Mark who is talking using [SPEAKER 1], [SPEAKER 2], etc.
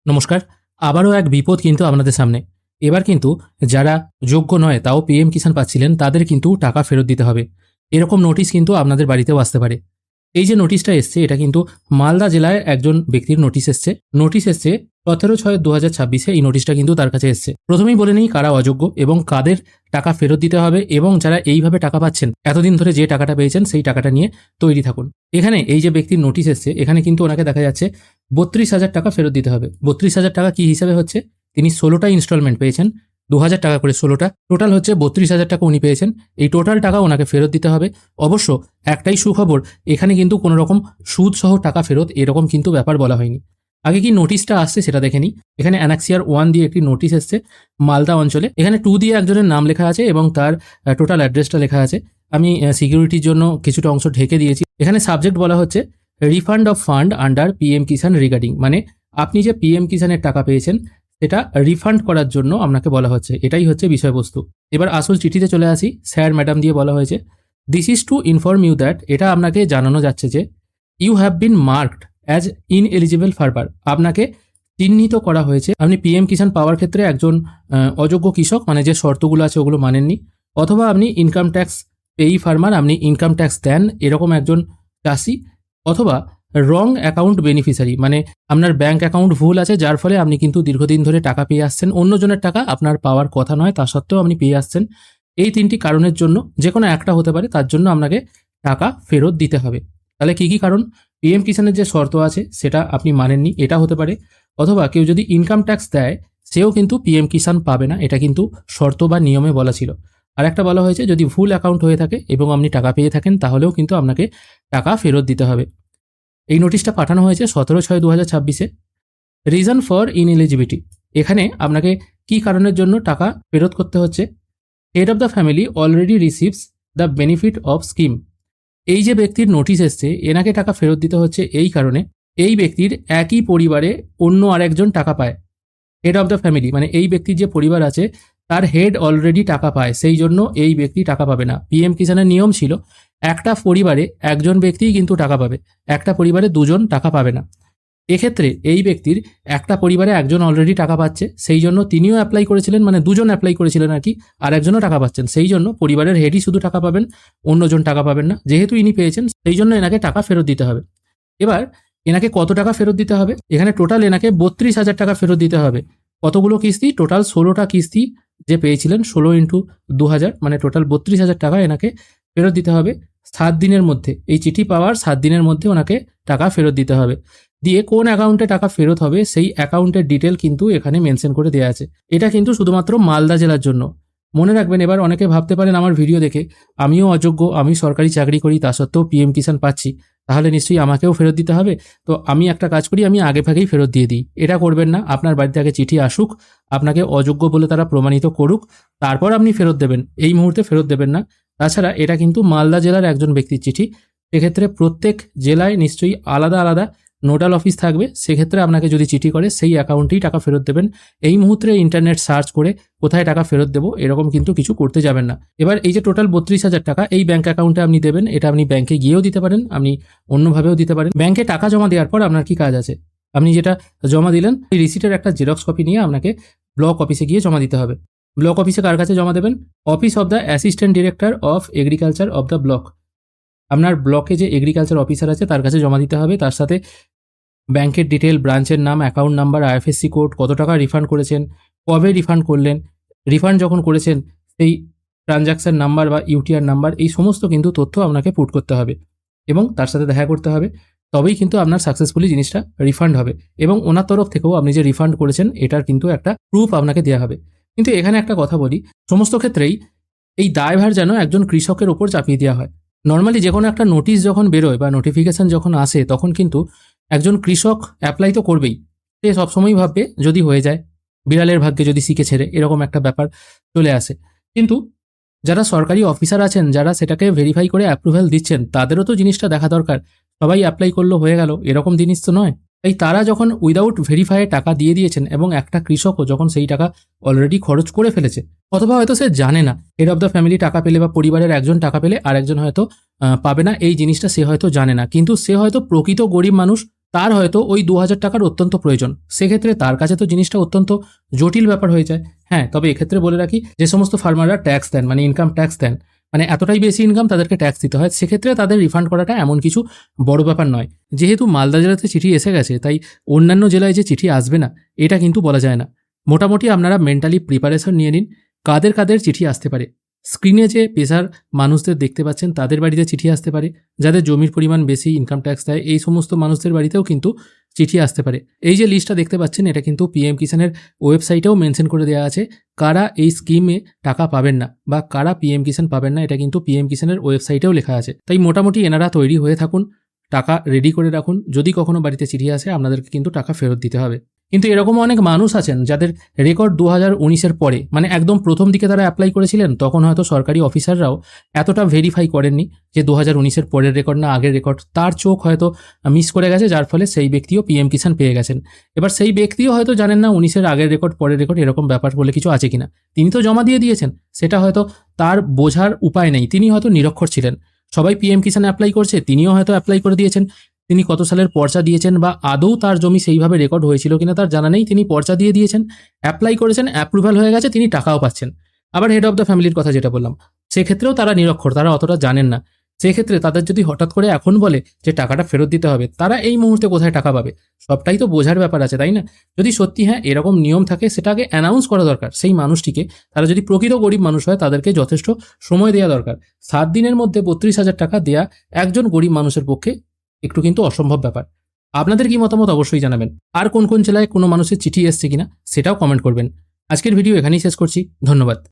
[SPEAKER 1] নমস্কার। আবারও এক বিপদ কিন্তু আপনাদের সামনে। এবার কিন্তু যারা যোগ্য নয় তাও পিএম কিষাণ পাচ্ছিলেন তাদের কিন্তু টাকা ফেরত দিতে হবে। এরকম নোটিশ কিন্তু আপনাদের বাড়িতেও আসতে পারে। এই যে নোটিশটা এসছে এটা কিন্তু মালদা জেলায় একজন ব্যক্তির নোটিশ এসছে। নোটিশ এসছে 17/6/2026 এই নোটিশটা কিন্তু তার কাছে এসছে। প্রথমেই বলে নিই কারা অযোগ্য এবং কাদের টাকা ফেরত দিতে হবে এবং যারা এইভাবে টাকা পাচ্ছেন এতদিন ধরে যে টাকাটা পেয়েছেন সেই টাকাটা নিয়ে তৈরি থাকুন। এখানে এই যে ব্যক্তির নোটিশ এসছে এখানে কিন্তু ওনাকে দেখা যাচ্ছে 32,000 টাকা ফেরত দিতে হবে। 32,000 টাকা কি হিসাবে হচ্ছে? তিনি 16টা ইনস্টলমেন্ট পেয়েছেন, 2,000 টাকা করে 16টা, টোটাল হচ্ছে 32,000 টাকা উনি পেয়েছেন। এই টোটাল টাকা ওনাকে ফেরত দিতে হবে। অবশ্য একটাই সুখবর, এখানে কিন্তু কোনো রকম সুদ সহ টাকা ফেরত এরকম কিন্তু ব্যাপার বলা হয়নি। আগে কি নোটিশটা আসছে সেটা দেখে নিই। এখানে অ্যানাক্সিয়ার 1 দিয়ে একটি নোটিশ এসছে মালদা অঞ্চলে। এখানে 2 দিয়ে একজনের নাম লেখা আছে এবং তার টোটাল অ্যাড্রেসটা লেখা আছে। আমি সিকিউরিটির জন্য কিছুটা অংশ ঢেকে দিয়েছি। এখানে সাবজেক্ট বলা হচ্ছে refund of fund under PM Kisan regarding, মানে আপনি যে পিএম কিষাণের টাকা পেয়েছেন সেটা রিফান্ড করার জন্য আপনাকে বলা হচ্ছে। এটাই হচ্ছে বিষয়বস্তু। এবার আসল চিঠিতে চলে আসি। স্যার ম্যাডাম দিয়ে বলা হয়েছে this is to inform you that, এটা আপনাকে জানানো যাচ্ছে যে you have been marked as ineligible farmer, আপনাকে চিহ্নিত করা হয়েছে আপনি পিএম কিষাণ পাওয়ার ক্ষেত্রে একজন অযোগ্য কৃষক, মানে যে শর্তগুলো আছে ওগুলো মানেননি, অথবা আপনি ইনকাম ট্যাক্স পেই ফার্মার, আপনি ইনকাম ট্যাক্স দেন এরকম একজন চাষি, অথবা রং অ্যাকাউন্ট বেনিফিশিয়ারি, মানে আপনার ব্যাংক অ্যাকাউন্ট ভুল আছে যার ফলে আপনি কিন্তু দীর্ঘদিন ধরে টাকা পেয়ে আসছেন, অন্যজনের টাকা আপনার পাওয়ার কথা নয় তা সত্ত্বেও আপনি পেয়ে আসছেন। এই 3টি কারণের জন্য যে কোনো একটা হতে পারে, তার জন্য আপনাকে টাকা ফেরত দিতে হবে। তাহলে কি কি কারণ? পিএম কিষাণের যে শর্ত আছে সেটা আপনি মানেননি, এটা হতে পারে। অথবা কেউ যদি ইনকাম ট্যাক্স দেয় সেও কিন্তু পিএম কিষাণ পাবে না, এটা কিন্তু শর্ত বা নিয়মে বলা ছিল। আর একটা বলা হয়েছে যদি ভুল অ্যাকাউন্ট হয়ে থাকে এবং আপনি টাকা পেয়ে থাকেন তাহলেও কিন্তু আপনাকে টাকা ফেরত দিতে হবে। এই নোটিশটা পাঠানো হয়েছে 17/6/2026-এ। রিজন ফর ইনএলিজিবিলিটি, এখানে আপনাকে কি কারণের জন্য টাকা ফেরত করতে হচ্ছে? Head of the family already receives the benefit of scheme, এই যে ব্যক্তির নোটিশ এসছে এনাকে টাকা ফেরত দিতে হচ্ছে এই কারণে এই ব্যক্তির একই পরিবারে অন্য আরেকজন টাকা পায়। হেড অফ দ্য ফ্যামিলি মানে এই ব্যক্তির যে পরিবার আছে তার হেড অলরেডি টাকা পায়, সেই জন্য এই ব্যক্তি টাকা পাবে না। পিএম কিষাণের নিয়ম ছিল একটা পরিবারে একজন ব্যক্তিই কিন্তু টাকা পাবে, একটা পরিবারে দুজন টাকা পাবে না। এক্ষেত্রে এই ব্যক্তির একটা পরিবারে একজন অলরেডি টাকা পাচ্ছে, সেই জন্য তিনিও অ্যাপ্লাই করেছিলেন, মানে দুজন অ্যাপ্লাই করেছিলেন আর কি, আর একজনও টাকা পাচ্ছেন, সেই জন্য পরিবারের হেডই শুধু টাকা পাবেন, অন্যজন টাকা পাবেন না। যেহেতু ইনি পেয়েছেন সেই জন্য এনাকে টাকা ফেরত দিতে হবে। এবার এনাকে কত টাকা ফেরত দিতে হবে? এখানে টোটাল এনাকে 32,000 টাকা ফেরত দিতে হবে। কতগুলো কিস্তি? টোটাল 16টা কিস্তি যে পেয়েছিলেন, 16 × 2,000 মানে টোটাল 32,000 টাকা এনাকে ফেরত দিতে হবে 7 দিনের মধ্যে। এই চিঠি পাওয়ার 7 দিনের মধ্যে ওনাকে টাকা ফেরত দিতে হবে। দিয়ে কোন অ্যাকাউন্টে টাকা ফেরত হবে সেই অ্যাকাউন্টের ডিটেল কিন্তু এখানে মেনশন করে দেওয়া আছে। এটা কিন্তু শুধুমাত্র মালদা জেলার জন্য। মনে রাখবেন, এবার অনেকে ভাবতে পারেন আমার ভিডিও দেখে আমিও অযোগ্য, আমি সরকারি চাকরি করি তা সত্ত্বেও পিএম কিষাণ পাচ্ছি, তাহলে নিশ্চয়ই আমাকেও ফেরত দিতে হবে। তো আমি একটা কাজ করি, আমি আগে ভাগেই ফেরত দিয়ে দিই। এটা করবেন না, আপনার বাড়িতে আগে চিঠি আসুক, আপনাকে অযোগ্য বলে তারা প্রমাণিত করুক, তারপর আপনি ফেরত দেবেন, এই মুহূর্তে ফেরত দেবেন না। তাছাড়া এটা কিন্তু মালদা জেলার একজন ব্যক্তির চিঠি, সেক্ষেত্রে প্রত্যেক জেলায় নিশ্চয়ই আলাদা আলাদা নোডাল অফিস থাকবে, সেক্ষেত্রে আপনাকে যদি চিঠি করে সেই অ্যাকাউন্টেই টাকা ফেরত দেবেন। এই মুহূর্তে ইন্টারনেট সার্চ করে কোথায় টাকা ফেরত দেবো এরকম কিন্তু কিছু করতে যাবেন না। এবার এই যে টোটাল 32,000 টাকা এই ব্যাংক অ্যাকাউন্টে আপনি দেবেন, এটা আপনি ব্যাংকে গিয়েও দিতে পারেন, আপনি অন্যভাবেও দিতে পারেন। ব্যাংকে টাকা জমা দেওয়ার পর আপনার কি কাজ আছে? আপনি যেটা জমা দিলেন এই রিসিটের একটা জেরক্স কপি নিয়ে আপনাকে ব্লক অফিসে গিয়ে জমা দিতে হবে। ব্লক অফিসে কার কাছে জমা দেবেন? Office of the assistant director of agriculture of the block, আপনার ব্লকে যে এগ্রিকালচার অফিসার আছে তার কাছে জমা দিতে হবে। তার সাথে ব্যাংকের ডিটেল, ব্রাঞ্চের নাম, অ্যাকাউন্ট নাম্বার, আইএফএসসি কোড, কত টাকা রিফান্ড করেছেন, কবে রিফান্ড করলেন, রিফান্ড যখন করেছেন সেই ট্রানজাকশন নাম্বার বা ইউটিআর নাম্বার, এই সমস্ত কিন্তু তথ্য আপনাকে পুট করতে হবে এবং তার সাথে দেখা করতে হবে। তবেই কিন্তু আপনার সাকসেসফুলি জিনিসটা রিফান্ড হবে এবং ওনার তরফ থেকেও আপনি যে রিফান্ড করেছেন এটার কিন্তু একটা প্রুফ আপনাকে দেওয়া হবে। কিন্তু এখানে একটা কথা বলি, সমস্ত ক্ষেত্রেই এই দায়ভার যেন একজন কৃষকের ওপর চাপিয়ে দেওয়া হয়। নর্মালি যে কোনো একটা নোটিশ যখন বেরোয় বা নোটিফিকেশন যখন আসে তখন কিন্তু একজন কৃষক অ্যাপ্লাই তো করবেই, সে সবসময়ই ভাববে যদি হয়ে যায়, বিড়ালের ভাগ্যে যদি শিখে ছেড়ে, এরকম একটা ব্যাপার চলে আসে। কিন্তু যারা সরকারি অফিসার আছেন, যারা সেটাকে ভেরিফাই করে অ্যাপ্রুভ্যাল দিচ্ছেন, তাদেরও তো জিনিসটা দেখা দরকার। সবাই অ্যাপ্লাই করলো হয়ে গেল এরকম জিনিস তো নয়। তাই তারা যখন উইদাউট ভেরিফাইয়ে টাকা দিয়ে দিয়েছেন এবং একটা কৃষকও যখন সেই টাকা অলরেডি খরচ করে ফেলেছে, অথবা হয়তো সে জানে না হেড অফ দ্য ফ্যামিলি টাকা পেলে বা পরিবারের একজন টাকা পেলে আর একজন হয়তো পাবে না, এই জিনিসটা সে হয়তো জানে না, কিন্তু সে হয়তো প্রকৃত গরিব মানুষ, তার হয়তো ওই 2,000 টাকার অত্যন্ত প্রয়োজন, সেক্ষেত্রে তার কাছে তো জিনিসটা অত্যন্ত জটিল ব্যাপার হয়ে যায়। হ্যাঁ, তবে এক্ষেত্রে বলে রাখি, যে সমস্ত ফার্মাররা ট্যাক্স দেন, মানে ইনকাম ট্যাক্স দেন, মানে এতটাই বেশি ইনকাম তাদেরকে ট্যাক্স দিতে হয়, সেক্ষেত্রে তাদের রিফান্ড করাটা এমন কিছু বড় ব্যাপার নয়। যেহেতু মালদা জেলাতে চিঠি এসে গেছে, তাই অন্যান্য জেলায় যে চিঠি আসবে না এটা কিন্তু বলা যায় না। মোটামুটি আপনারা মেন্টালি প্রিপারেশন নিয়ে নিন কাদের কাদের চিঠি আসতে পারে। স্ক্রিনে যে পেশার মানুষদের দেখতে পাচ্ছেন তাদের বাড়িতে চিঠি আসতে পারে, যাদের জমির পরিমাণ বেশি, ইনকাম ট্যাক্স দেয়, এই সমস্ত মানুষদের বাড়িতেও কিন্তু চিঠি আসতে পারে। এই যে লিস্টটা দেখতে পাচ্ছেন এটা কিন্তু পিএম কিষানের ওয়েবসাইটেও মেনশন করে দেওয়া আছে, কারা এই স্কিমে টাকা পাবেন না বা কারা পিএম কিষান পাবেন না, এটা কিন্তু পিএম কিষানের ওয়েবসাইটেও লেখা আছে। তাই মোটামুটি এনারা তৈরি হয়ে থাকুন, টাকা রেডি করে রাখুন, যদি কখনো বাড়িতে চিঠি আসে আপনাদেরকে কিন্তু টাকা ফেরত দিতে হবে। কিন্তু এরকমও অনেক মানুষ আছেন যাদের রেকর্ড 2019-এর পরে, মানে একদম প্রথম দিকে তারা অ্যাপ্লাই করেছিলেন, তখন হয়তো সরকারি অফিসাররাও এতটা ভেরিফাই করেননি যে 2019-এর পরের রেকর্ড না আগের রেকর্ড, তার চোখ হয়তো মিস করে গেছে, যার ফলে সেই ব্যক্তিও পিএম কিষান পেয়ে গেছেন। এবার সেই ব্যক্তিও হয়তো জানেন না 19-এর আগের রেকর্ড পরের রেকর্ড এরকম ব্যাপার বলে কিছু আছে কিনা। তিনি তো জমা দিয়ে দিয়েছেন, সেটা হয়তো তার বোঝার উপায় নেই, তিনি হয়তো নিরক্ষর ছিলেন। সবাই পিএম কিষান অ্যাপ্লাই করছে, তিনিও হয়তো অ্যাপ্লাই করে দিয়েছেন, তিনি কত সালের পর্চা দিয়েছেন বা আদৌ তার জমি সেইভাবে রেকর্ড হয়েছিল কিনা তার জানা নেই, তিনি পর্চা দিয়ে দিয়েছেন, অ্যাপ্লাই করেছেন, অ্যাপ্রুভাল হয়ে গেছে, তিনি টাকাও পাচ্ছেন। আবার হেড অফ দ্য ফ্যামিলির কথা যেটা বললাম, সেক্ষেত্রেও তারা নিরক্ষর, তারা অতটা জানেন না। সেক্ষেত্রে তাদের যদি হঠাৎ করে এখন বলে যে টাকাটা ফেরত দিতে হবে, তারা এই মুহূর্তে কোথায় টাকা পাবে? সবটাই তো বোঝার ব্যাপার আছে, তাই না? যদি সত্যি হ্যাঁ এরকম নিয়ম থাকে সেটা আগে অ্যানাউন্স করা দরকার সেই মানুষটিকে। তারা যদি প্রকৃত গরিব মানুষ হয় তাদেরকে যথেষ্ট সময় দেওয়া দরকার। 7 দিনের মধ্যে 32,000 টাকা দেয়া একজন গরিব মানুষের পক্ষে একটু কিন্তু অসম্ভব ব্যাপার। আপনাদের কি মতামত অবশ্যই জানাবেন। আর কোন কোন জেলায় কোনো মানুষের চিঠি এসছে কিনা সেটাও কমেন্ট করবেন। আজকের ভিডিও এখানেই শেষ করছি, ধন্যবাদ।